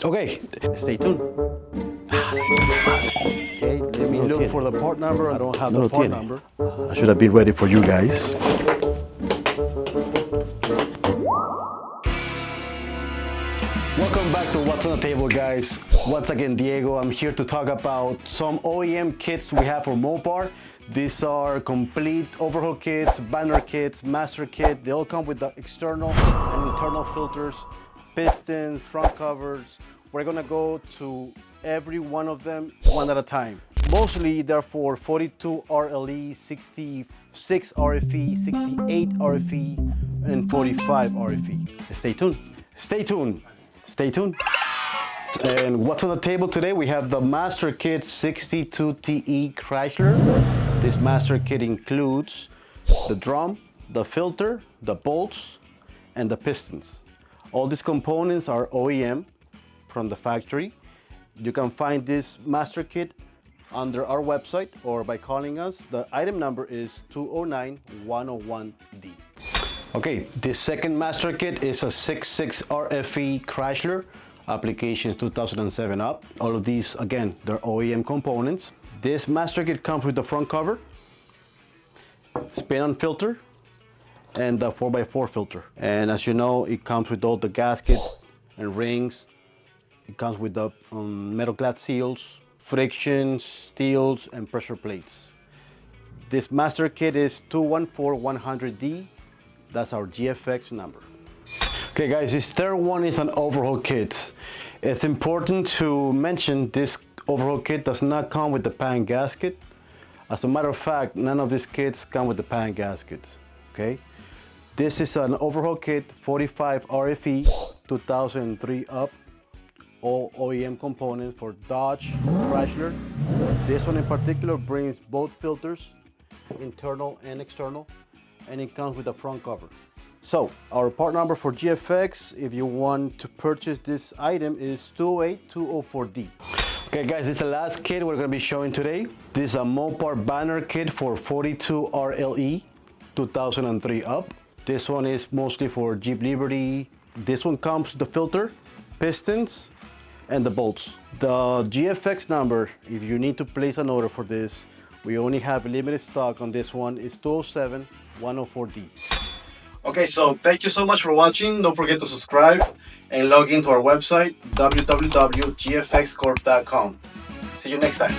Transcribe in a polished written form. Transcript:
Okay, stay tuned. Okay, let me look for the part number. I don't have the part number. I should have been ready for you guys. Welcome back to What's on the Table, guys. Once again, Diego. I'm here to talk about some OEM kits we have for MOPAR. These are complete overhaul kits, banner kits, master kit. They all come with the external and internal filters, pistons, front covers. We're gonna go to every one of them one at a time. Mostly they're for 42 RLE, 66 RFE, 68 RFE, and 45 RFE. Stay tuned. Stay tuned. Stay tuned. And what's on the table today? We have the Master Kit 62TE Chrysler. This Master Kit includes the drum, the filter, the bolts, and the pistons. All these components are OEM from the factory. You can find this Master Kit under our website or by calling us. The item number is 209-101D. Okay, this second Master Kit is a 66 RFE Chrysler, applications 2007 up. All of these, again, they're OEM components. This Master Kit comes with the front cover, spin-on filter, and the 4x4 filter. And as you know, it comes with all the gasket and rings. It comes with the metal clad seals, frictions, steels, and pressure plates. This Master Kit is 214100D. That's our GFX number. Okay guys, this third one is an overhaul kit. It's important to mention this overhaul kit does not come with the pan gasket. As a matter of fact, none of these kits come with the pan gaskets, okay? This is an overhaul kit, 45 RFE, 2003 up, all OEM components for Dodge, Chrysler. This one in particular brings both filters, internal and external, and it comes with a front cover. So our part number for GFX, if you want to purchase this item, is 208-204D. Okay guys, this is the last kit we're going to be showing today. This is a MOPAR banner kit for 42 RLE 2003 up. This one is mostly for Jeep Liberty. This one comes with the filter, pistons, and the bolts. The GFX number, if you need to place an order for this, we only have limited stock on this one, is 207-104D. Okay, so thank you so much for watching. Don't forget to subscribe and log into our website, www.gfxcorp.com. See you next time.